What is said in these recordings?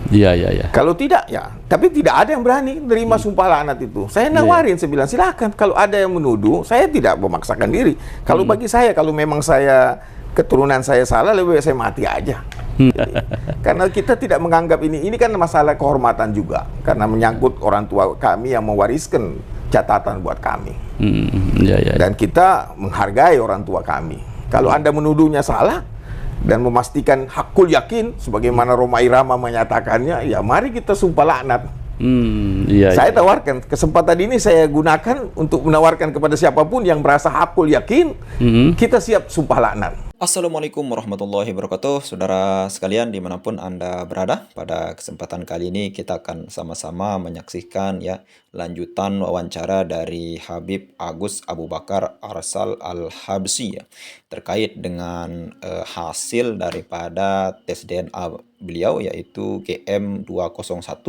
Iya, iya, iya. Kalau tidak, ya. Tapi tidak ada yang berani menerima sumpah laknat itu. Saya nawarin, saya bilang, silakan. Kalau ada yang menuduh, saya tidak memaksakan diri. Kalau bagi saya, kalau memang keturunan saya salah, lebih baik saya mati aja. Karena kita tidak menganggap ini kan masalah kehormatan juga. Karena menyangkut orang tua kami yang mewariskan catatan buat kami. Iya, iya. Dan kita menghargai orang tua kami. Kalau Anda menuduhnya salah, dan memastikan hakul yakin sebagaimana Rhoma Irama menyatakannya, ya mari kita sumpah laknat. Iya, Saya iya. tawarkan kesempatan ini, saya gunakan untuk menawarkan kepada siapapun yang merasa hakul yakin, kita siap sumpah laknat. Assalamualaikum warahmatullahi wabarakatuh, saudara sekalian dimanapun Anda berada. Pada kesempatan kali ini kita akan sama-sama menyaksikan ya lanjutan wawancara dari Habib Agus Abu Bakar Arsal Al-Habsyi ya, terkait dengan hasil daripada tes DNA beliau yaitu GM201.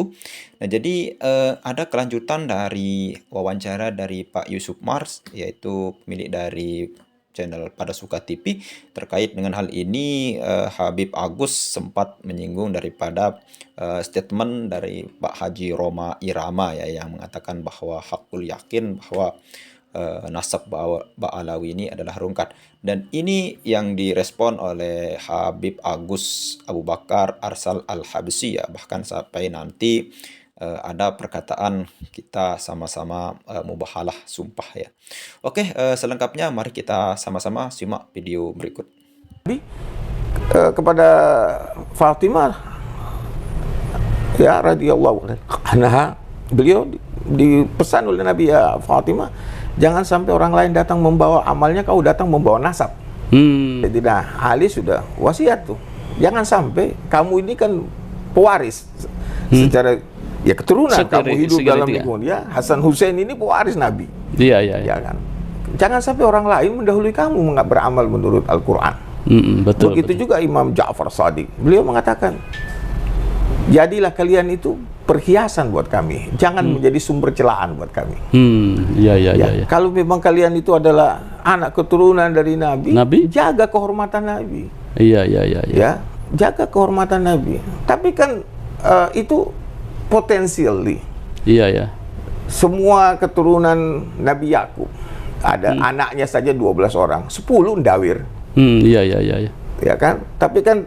Nah, jadi ada kelanjutan dari wawancara dari Pak Yusuf Mars, yaitu pemilik dari channel Pada Suka TV. Terkait dengan hal ini, Habib Agus sempat menyinggung daripada statement dari Pak Haji Rhoma Irama ya, yang mengatakan bahwa hakul yakin bahwa nasab Ba'alawi ini adalah rungkat. Dan ini yang direspon oleh Habib Agus Abu Bakar Arsal Al-Habsyi ya, bahkan sampai nanti ada perkataan kita sama-sama mubahalah sumpah ya. Oke, selengkapnya mari kita sama-sama simak video berikut. Jadi kepada Fatimah ya radhiyallahu anha, beliau dipesan oleh Nabi, ya Fatimah, jangan sampai orang lain datang membawa amalnya, kau datang membawa nasab. Jadi Ali sudah wasiat tuh, jangan sampai kamu ini kan pewaris secara ya keturunan, kamu hidup dalam lingkungan ya. Hasan Hussein ini pewaris Nabi. Iya, iya, iya. Ya kan? Jangan sampai orang lain mendahului kamu beramal menurut Al-Quran. Betul. Begitu betul. juga Imam Ja'far Shadiq. Beliau mengatakan, jadilah kalian itu perhiasan buat kami, jangan menjadi sumber celaan buat kami. Iya, iya, iya. Kalau memang kalian itu adalah anak keturunan dari Nabi, jaga kehormatan Nabi. Iya, iya, iya. Ya, jaga kehormatan Nabi. Tapi kan itu potentially. Iya, ya. Semua keturunan Nabi Yakub ada anaknya saja 12 orang, 10 ndawir. Iya, iya, iya, iya. Ya kan? Tapi kan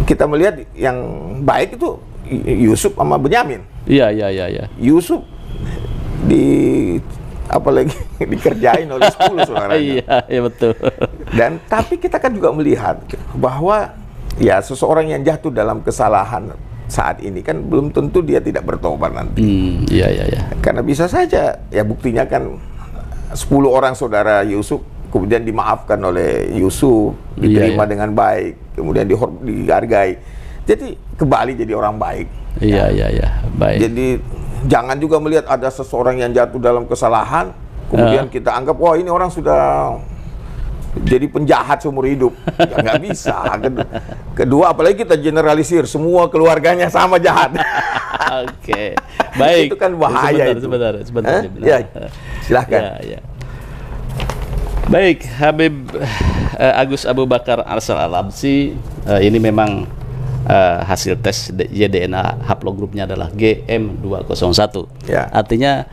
kita melihat yang baik itu Yusuf sama Benyamin. Iya, iya, iya, iya. Yusuf apalagi dikerjain oleh 10 saudaranya. Iya, iya, betul. Dan tapi kita kan juga melihat bahwa ya seseorang yang jatuh dalam kesalahan saat ini kan belum tentu dia tidak bertobat nanti. Iya, iya, iya. Karena bisa saja ya buktinya kan 10 orang saudara Yusuf kemudian dimaafkan oleh Yusuf, diterima dengan baik, kemudian dihargai. Jadi kembali jadi orang baik. Iya, iya, iya. Baik. Jadi jangan juga melihat ada seseorang yang jatuh dalam kesalahan, kemudian kita anggap wah ini orang sudah jadi penjahat seumur hidup. Ya nggak bisa. Kedua, apalagi kita generalisir semua keluarganya sama jahat. Oke, baik. Itu kan bahaya. Sebentar. Ya, silahkan. Ya. Baik, Habib Agus Abu Bakar Arsal Al-Habsyi, ini memang hasil tes DNA haplogrupnya adalah GM201. Ya. Artinya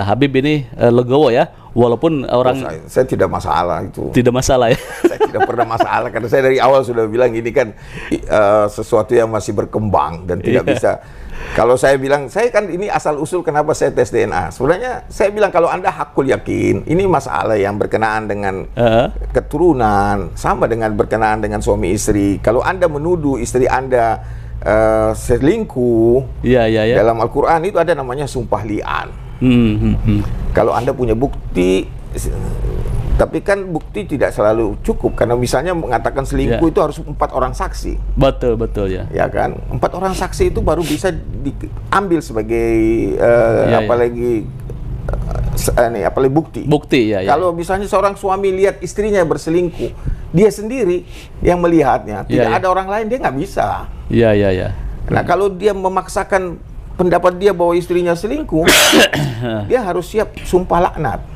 Habib ini legowo ya, walaupun orang saya tidak masalah itu. Tidak masalah ya. Saya tidak pernah masalah karena saya dari awal sudah bilang ini kan sesuatu yang masih berkembang dan tidak bisa. Kalau saya bilang, saya kan ini asal usul kenapa saya tes DNA. Sebenarnya saya bilang kalau Anda hakul yakin, ini masalah yang berkenaan dengan keturunan, sama dengan berkenaan dengan suami istri. Kalau Anda menuduh istri Anda selingkuh, dalam Al-Quran itu ada namanya sumpah li'an. Kalau Anda punya bukti, tapi kan bukti tidak selalu cukup karena misalnya mengatakan selingkuh itu harus 4 orang saksi. Betul ya. Ya kan, 4 orang saksi itu baru bisa diambil sebagai apalagi bukti. Bukti ya. Kalau misalnya seorang suami lihat istrinya berselingkuh, dia sendiri yang melihatnya, tidak ada orang lain, dia nggak bisa. Iya. Nah kalau dia memaksakan pendapat dia bahwa istrinya selingkuh, dia harus siap sumpah laknat.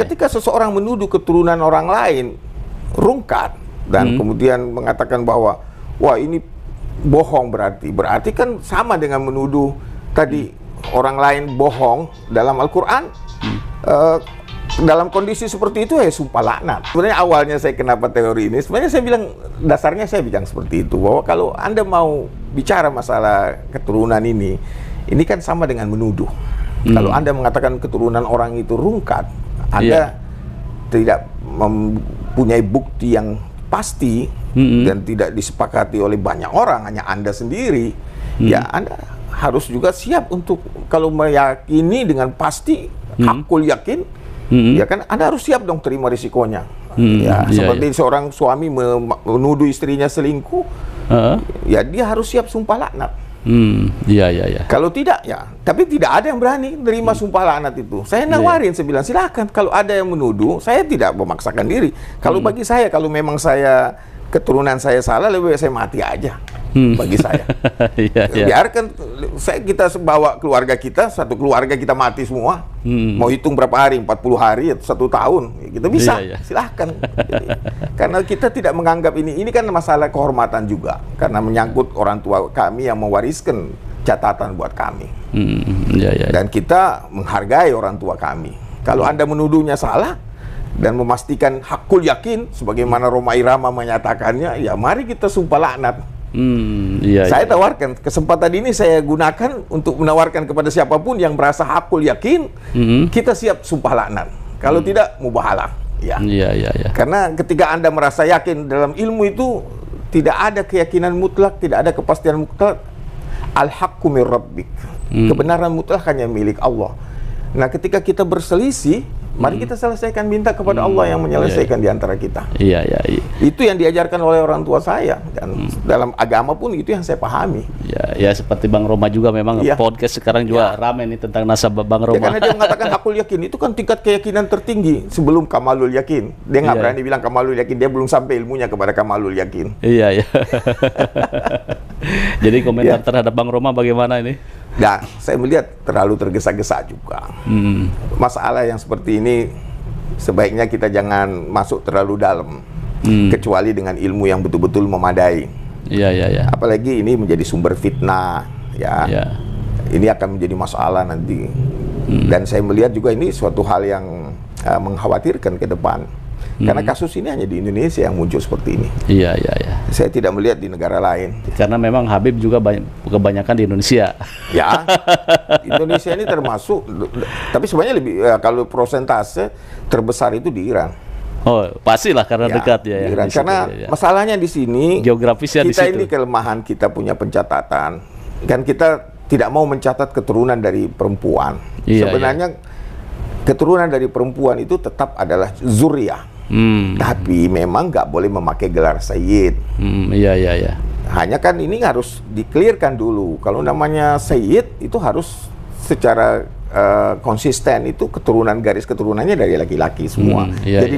Ketika seseorang menuduh keturunan orang lain rungkat dan kemudian mengatakan bahwa wah ini bohong berarti kan sama dengan menuduh tadi orang lain bohong dalam Al-Quran. Dalam kondisi seperti itu ya sumpah laknat. Sebenarnya awalnya saya kenapa teori ini, sebenarnya saya bilang dasarnya saya bilang seperti itu, bahwa kalau Anda mau bicara masalah keturunan ini kan sama dengan menuduh. Kalau Anda mengatakan keturunan orang itu rungkat, Anda tidak mempunyai bukti yang pasti dan tidak disepakati oleh banyak orang, hanya Anda sendiri, ya Anda harus juga siap untuk kalau meyakini dengan pasti, hakul yakin, ya kan Anda harus siap dong terima risikonya. Ya, seperti seorang suami menuduh istrinya selingkuh, ya dia harus siap sumpah laknat. Kalau tidak, ya, tapi tidak ada yang berani menerima sumpah laknat itu. Saya nawarin, saya bilang silakan. Kalau ada yang menuduh, saya tidak memaksakan diri. Kalau bagi saya, kalau memang saya keturunan saya salah, lebih baik saya mati aja. Bagi saya, biarkan kita bawa keluarga kita, satu keluarga kita mati semua. Mau hitung berapa hari, 40 hari, 1 tahun, kita bisa, silahkan. Karena kita tidak menganggap ini kan masalah kehormatan juga, karena menyangkut orang tua kami yang mewariskan catatan buat kami. Dan kita menghargai orang tua kami. Kalau Anda menuduhnya salah dan memastikan hakul yakin, sebagaimana Roma Irama menyatakannya, ya mari kita sumpah laknat. Saya tawarkan kesempatan ini, saya gunakan untuk menawarkan kepada siapapun yang merasa hakul yakin, kita siap sumpah laknat. Kalau tidak, mubahalah. Karena ketika Anda merasa yakin dalam ilmu itu, tidak ada keyakinan mutlak, tidak ada kepastian mutlak. Al-haqqu mir rabbik. Kebenaran mutlak hanya milik Allah. Nah, ketika kita berselisih, mari kita selesaikan, minta kepada Allah yang menyelesaikan di antara kita. Itu yang diajarkan oleh orang tua saya, dan dalam agama pun itu yang saya pahami. Ya seperti Bang Roma juga memang podcast sekarang juga ramai nih tentang nasab Bang Roma. Karena dia mengatakan hakul yakin itu kan tingkat keyakinan tertinggi sebelum kamalul yakin. Dia nggak berani bilang kamalul yakin, dia belum sampai ilmunya kepada kamalul yakin. Jadi komentar terhadap Bang Roma bagaimana ini? Ya, saya melihat terlalu tergesa-gesa juga. Masalah yang seperti ini sebaiknya kita jangan masuk terlalu dalam, kecuali dengan ilmu yang betul-betul memadai. Apalagi ini menjadi sumber fitnah, ini akan menjadi masalah nanti. Dan saya melihat juga ini suatu hal yang mengkhawatirkan ke depan. Karena kasus ini hanya di Indonesia yang muncul seperti ini. Saya tidak melihat di negara lain. Karena memang Habib juga kebanyakan di Indonesia. Ya, Indonesia ini termasuk, tapi sebenarnya lebih kalau prosentase terbesar itu di Iran. Oh, pastilah karena dekat ya. Iran. Karena masalahnya di sini, geografisnya di situ. Kita ini kelemahan kita punya pencatatan. Kan kita tidak mau mencatat keturunan dari perempuan. Sebenarnya keturunan dari perempuan itu tetap adalah zuriyah. Tapi memang nggak boleh memakai gelar sayyid. Hanya kan ini harus di-clearkan dulu. Kalau namanya sayyid itu harus secara konsisten, itu keturunan, garis keturunannya dari laki-laki semua. Jadi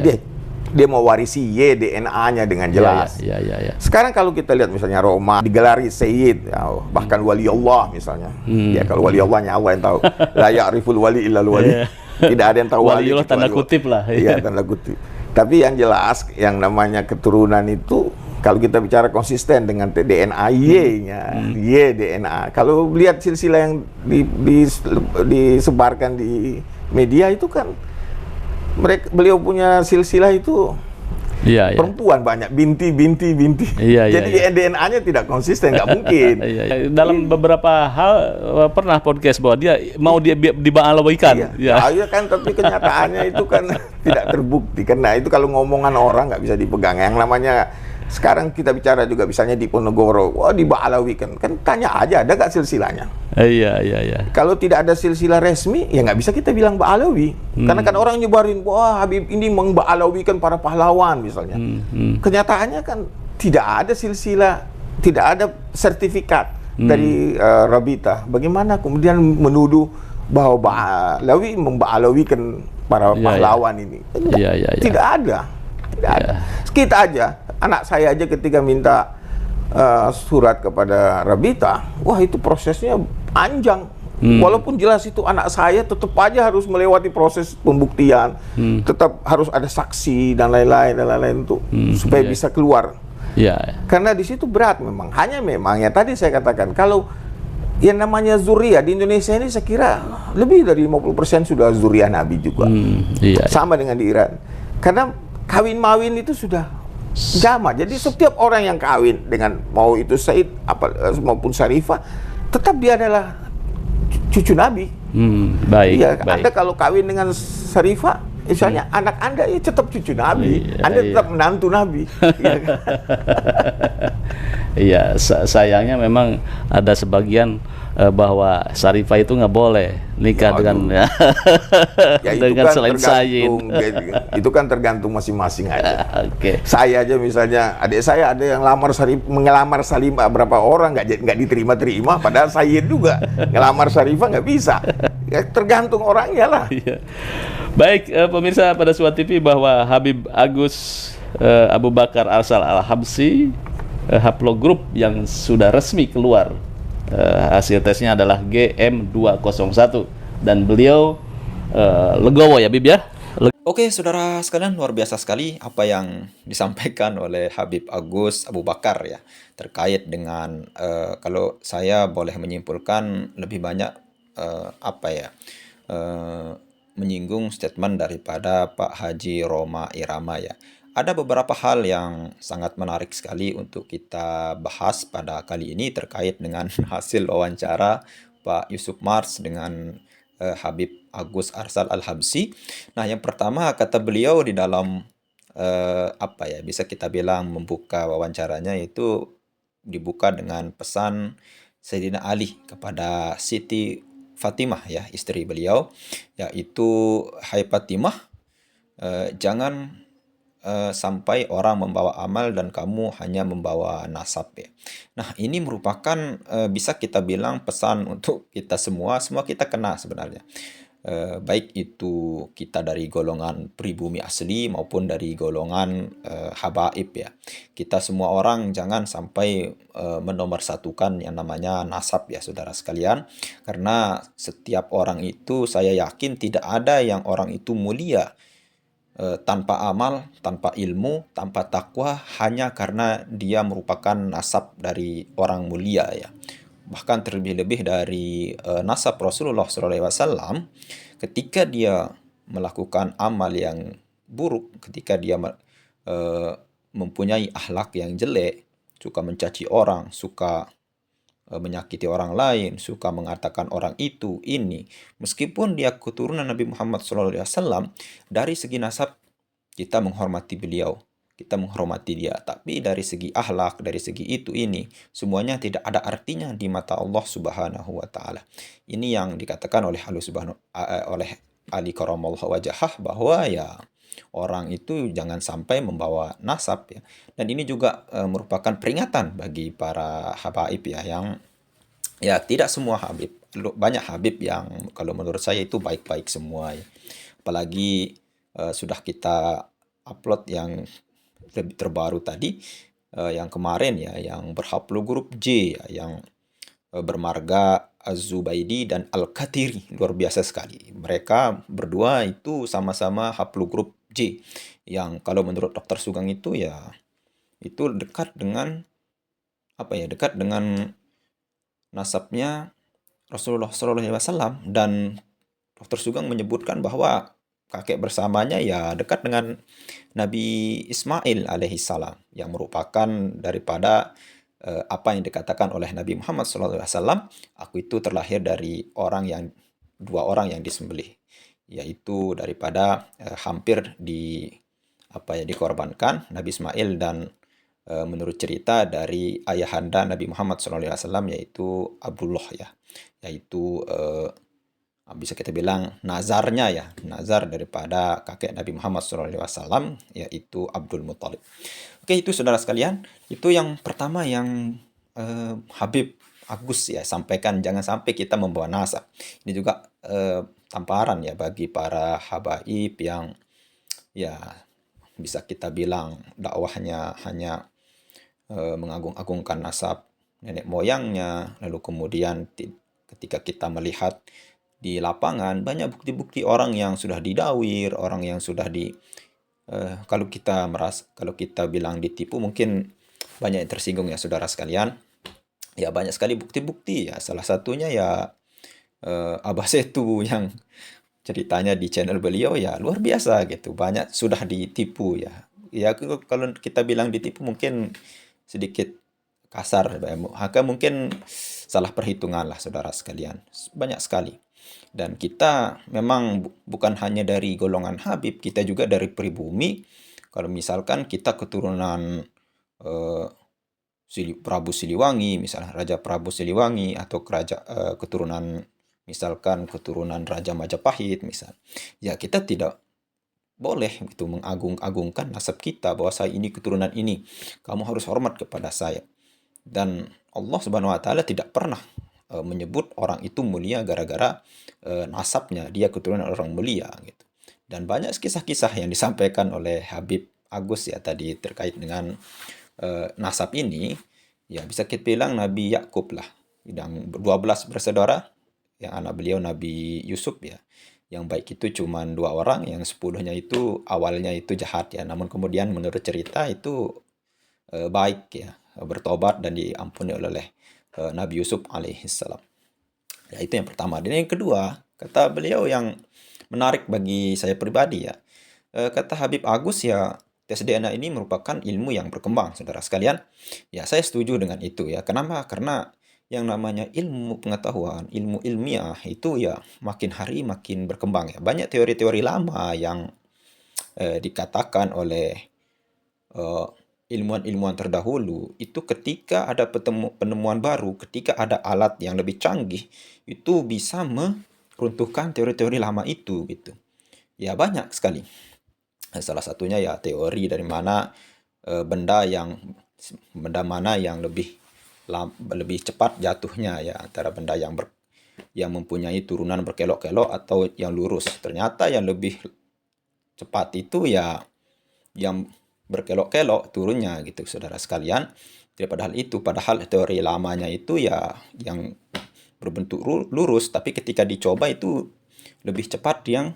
dia mau warisi DNA-nya dengan jelas. Sekarang kalau kita lihat misalnya Roma digelari sayyid, bahkan wali Allah misalnya. Ya kalau wali Allahnya Allah yang tahu. La ya'riful wali illal wali. Tidak ada yang tahu wali. Waliullah tanda kutip lah. Iya, tanda kutip. Tapi yang jelas, yang namanya keturunan itu, kalau kita bicara konsisten dengan DNA Y-nya, DNA. Kalau lihat silsilah yang disebarkan di media itu kan, beliau punya silsilah itu perempuan banyak, binti. Jadi DNA-nya tidak konsisten, nggak mungkin. Dalam beberapa hal pernah podcast bahwa dia mau dibalawikan. Kan, tapi kenyataannya itu kan tidak terbukti. Karena itu kalau ngomongan orang nggak bisa dipegang. Yang namanya sekarang kita bicara juga misalnya di Ponorogo, wah dibalawikan. Kan tanya aja, ada nggak silsilahnya? Kalau tidak ada silsilah resmi, ya nggak bisa kita bilang Ba'alawi. Karena kan orang nyebarin, wah Habib ini memba'alawikan para pahlawan misalnya. Kenyataannya kan tidak ada silsilah, tidak ada sertifikat dari Rabita. Bagaimana kemudian menuduh bahwa Ba'alawi memba'alawikan para pahlawan ini? Tidak ada. Kita aja, anak saya aja ketika minta surat kepada Rabita, wah itu prosesnya panjang. Walaupun jelas itu anak saya, tetap aja harus melewati proses pembuktian, tetap harus ada saksi dan lain-lain untuk supaya bisa keluar. Ya, Karena di situ berat memang. Hanya memang ya tadi saya katakan, kalau yang namanya zuriat di Indonesia ini saya kira lebih dari 50% sudah zuriat Nabi juga. iya. Sama dengan di Iran. Karena kawin mawin itu sudah jamak. Jadi setiap orang yang kawin dengan mau itu Said maupun Syarifah, tetap dia adalah cucu Nabi. Baik, Iya, baik. Anda kalau kawin dengan Syarifah, misalnya anak Anda ya tetap cucu Nabi. Iya, Anda tetap iya. menantu Nabi. Iya kan? Iya, sayangnya memang ada sebagian bahwa Syarifah itu nggak boleh nikah Ya, dengan Ya itu dengan kan selain Sayyid. itu kan tergantung masing-masing aja. Oke. Saya aja misalnya, adik saya ada yang mengelamar Salimah berapa orang nggak diterima-terima, padahal Sayyid juga ngelamar Syarifah nggak bisa. Ya, tergantung orangnya lah. Iya. Baik, pemirsa pada Suara TV, bahwa Habib Agus Abu Bakar Arsal Al-Habsyi, haplogrup yang sudah resmi keluar, hasil tesnya adalah GM201, dan beliau legowo ya Bib ya. Oke, saudara sekalian, luar biasa sekali apa yang disampaikan oleh Habib Agus Abu Bakar ya, terkait dengan kalau saya boleh menyimpulkan lebih banyak menyinggung statement daripada Pak Haji Roma Irama ya. Ada beberapa hal yang sangat menarik sekali untuk kita bahas pada kali ini terkait dengan hasil wawancara Pak Yusuf Mars dengan Habib Agus Arsal Al-Habsyi. Nah, yang pertama kata beliau di dalam bisa kita bilang membuka wawancaranya, itu dibuka dengan pesan Sayyidina Ali kepada Siti Fatimah ya, istri beliau, yaitu, "Hai Fatimah, jangan sampai orang membawa amal dan kamu hanya membawa nasab ya." Nah, ini merupakan bisa kita bilang pesan untuk kita semua kita kena sebenarnya. Baik itu kita dari golongan pribumi asli maupun dari golongan habaib ya. Kita semua orang jangan sampai menomorsatukan yang namanya nasab ya, saudara sekalian. Karena setiap orang itu saya yakin tidak ada yang orang itu mulia tanpa amal, tanpa ilmu, tanpa takwa, hanya karena dia merupakan nasab dari orang mulia ya. Bahkan terlebih-lebih dari nasab Rasulullah SAW, ketika dia melakukan amal yang buruk, ketika dia mempunyai akhlak yang jelek, suka mencaci orang, suka menyakiti orang lain, suka mengatakan orang itu, ini, meskipun dia keturunan Nabi Muhammad SAW, dari segi nasab kita menghormati beliau, kita menghormati dia, tapi dari segi akhlak, dari segi itu ini, semuanya tidak ada artinya di mata Allah Subhanahu wa taala. Ini yang dikatakan oleh oleh Ali Karamallahu wajhah, bahwa ya orang itu jangan sampai membawa nasab ya. Dan ini juga merupakan peringatan bagi para habaib ya, yang ya tidak semua habib, banyak habib yang kalau menurut saya itu baik-baik semua ya. Apalagi sudah kita upload yang terbaru tadi, yang kemarin ya, yang berhaplogrup J ya, yang bermarga Az-Zubaidi dan Al-Katiri. Luar biasa sekali. Mereka berdua itu sama-sama haplogrup J, yang kalau menurut Dr. Sugeng itu ya, itu dekat dengan dekat dengan nasabnya Rasulullah SAW. Dan Dr. Sugeng menyebutkan bahwa kakek bersamanya ya dekat dengan Nabi Ismail alaihissalam, yang merupakan daripada apa yang dikatakan oleh Nabi Muhammad SAW, "Aku itu terlahir dari dua orang yang disembelih," yaitu daripada hampir dikorbankan Nabi Ismail, dan menurut cerita dari ayahanda Nabi Muhammad SAW, yaitu Abdullah ya, yaitu bisa kita bilang nazar daripada kakek Nabi Muhammad SAW, yaitu Abdul Muthalib. Oke, itu saudara sekalian, itu yang pertama yang Habib Agus ya sampaikan, jangan sampai kita membawa nasab. Ini juga tamparan ya bagi para habaib yang ya bisa kita bilang dakwahnya hanya mengagung-agungkan nasab nenek moyangnya, lalu kemudian ketika kita melihat di lapangan banyak bukti-bukti orang yang sudah didawir, orang yang sudah kalau kita bilang ditipu, mungkin banyak yang tersinggung ya saudara sekalian. Ya banyak sekali bukti-bukti ya. Salah satunya ya Abah Setu yang ceritanya di channel beliau ya luar biasa gitu. Banyak sudah ditipu ya. Ya kalau kita bilang ditipu mungkin sedikit kasar, maka mungkin salah perhitungan lah saudara sekalian. Banyak sekali. Dan kita memang bukan hanya dari golongan Habib, kita juga dari pribumi. Kalau misalkan kita keturunan eh, Prabu Siliwangi, misalnya Raja Prabu Siliwangi, atau keturunan misalkan keturunan Raja Majapahit, misal, ya kita tidak boleh itu mengagung-agungkan nasab kita bahwa saya ini keturunan ini, kamu harus hormat kepada saya. Dan Allah Subhanahu wa taala tidak pernah menyebut orang itu mulia gara-gara nasabnya, dia keturunan orang mulia gitu. Dan banyak kisah-kisah yang disampaikan oleh Habib Agus ya tadi terkait dengan nasab ini, ya bisa kita bilang Nabi Yakub lah, yang 12 bersaudara, yang anak beliau Nabi Yusuf ya. Yang baik itu cuma 2 orang, yang 10-nya itu awalnya itu jahat ya, namun kemudian menurut cerita itu baik ya, bertobat dan diampuni oleh Nabi Yusuf alaihissalam. Ya itu yang pertama. Dan yang kedua, kata beliau yang menarik bagi saya pribadi ya, kata Habib Agus ya, tes DNA ini merupakan ilmu yang berkembang, saudara sekalian. Ya saya setuju dengan itu ya. Kenapa? Karena yang namanya ilmu pengetahuan, ilmu ilmiah itu ya makin hari makin berkembang ya. Banyak teori-teori lama yang dikatakan oleh ilmuwan-ilmuwan terdahulu itu ketika ada penemuan baru, ketika ada alat yang lebih canggih, itu bisa meruntuhkan teori-teori lama itu gitu. Ya banyak sekali. Salah satunya ya teori dari mana benda mana yang lebih cepat jatuhnya ya, antara benda yang mempunyai turunan berkelok-kelok atau yang lurus. Ternyata yang lebih cepat itu ya yang berkelok-kelok turunnya gitu saudara sekalian, daripada hal itu. Padahal teori lamanya itu ya yang berbentuk lurus, tapi ketika dicoba itu lebih cepat yang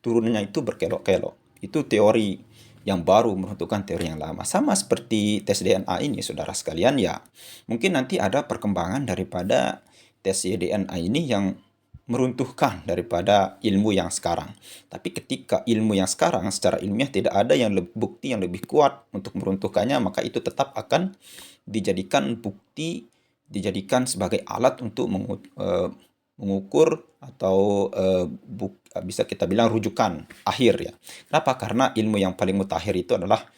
turunnya itu berkelok-kelok. Itu teori yang baru menentukan teori yang lama. Sama seperti tes DNA ini saudara sekalian ya, mungkin nanti ada perkembangan daripada tes DNA ini yang meruntuhkan daripada ilmu yang sekarang. Tapi ketika ilmu yang sekarang secara ilmiah tidak ada yang bukti yang lebih kuat untuk meruntuhkannya, maka itu tetap akan dijadikan bukti, dijadikan sebagai alat untuk mengukur atau bisa kita bilang rujukan akhir ya. Kenapa? Karena ilmu yang paling mutakhir itu adalah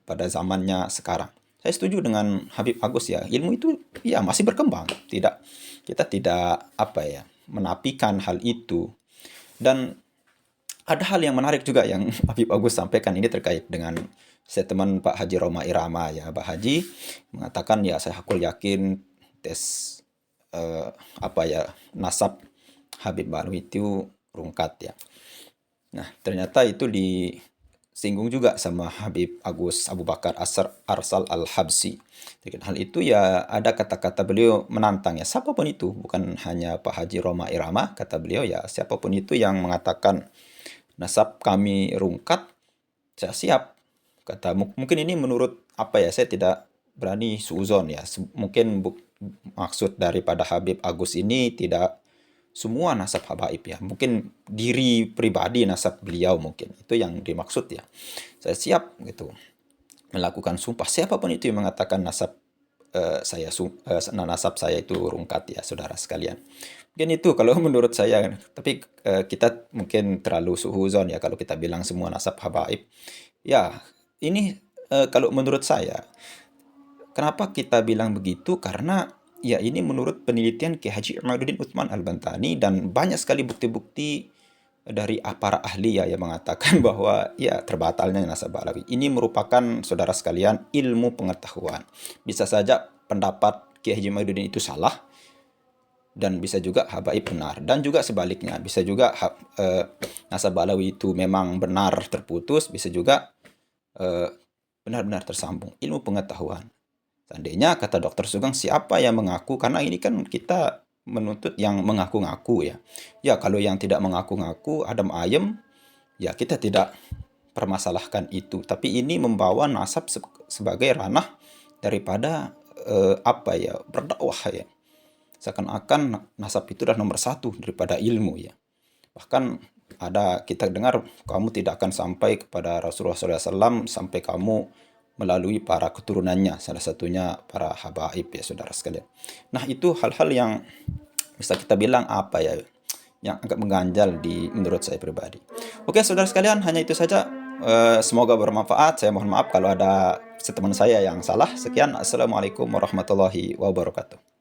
pada zamannya sekarang. Saya setuju dengan Habib Agus ya, ilmu itu ya masih berkembang. Kita tidak menafikan hal itu. Dan ada hal yang menarik juga yang Habib Agus sampaikan ini terkait dengan statement Pak Haji Roma Irama ya. Pak Haji mengatakan ya saya hakul yakin tes nasab Habib Balawi itu rungkat ya. Nah ternyata itu disinggung juga sama Habib Agus Abu Bakar Arsal Al-Habsi. Dengan hal itu ya ada kata-kata beliau menantang ya, siapapun itu, bukan hanya Pak Haji Roma Irama, kata beliau ya siapapun itu yang mengatakan nasab kami rungkat, saya siap. Kata mungkin ini menurut saya tidak berani suuzon ya. Mungkin maksud daripada Habib Agus ini tidak semua nasab habaib ya. Mungkin diri pribadi nasab beliau, mungkin itu yang dimaksud ya. Saya siap gitu melakukan sumpah siapapun itu yang mengatakan nasab nasab saya itu rungkat ya saudara sekalian. Mungkin itu kalau menurut saya, tapi kita mungkin terlalu suhuzon ya kalau kita bilang semua nasab habaib. Ya, ini kalau menurut saya, kenapa kita bilang begitu? Karena ya ini menurut penelitian Ki Haji Imaduddin Utsman Al-Bantani, dan banyak sekali bukti-bukti dari para ahli ya yang mengatakan bahwa ya terbatalnya nasab Balawi ini merupakan saudara sekalian ilmu pengetahuan. Bisa saja pendapat Ki Haji Imaduddin itu salah dan bisa juga habaib benar, dan juga sebaliknya bisa juga nasab Balawi itu memang benar terputus, bisa juga benar-benar tersambung. Ilmu pengetahuan. Seandainya kata Dr. Sugeng siapa yang mengaku, karena ini kan kita menuntut yang mengaku-ngaku ya. Ya kalau yang tidak mengaku-ngaku adem ayem ya kita tidak permasalahkan itu. Tapi ini membawa nasab sebagai ranah daripada berdakwah ya. Seakan-akan nasab itu adalah nomor satu daripada ilmu ya. Bahkan ada kita dengar kamu tidak akan sampai kepada Rasulullah SAW sampai kamu melalui para keturunannya, salah satunya para habaib ya saudara sekalian. Nah itu hal-hal yang bisa kita bilang yang agak mengganjal menurut saya pribadi. Oke saudara sekalian, hanya itu saja. Semoga bermanfaat. Saya mohon maaf kalau ada teman saya yang salah. Sekian, assalamualaikum warahmatullahi wabarakatuh.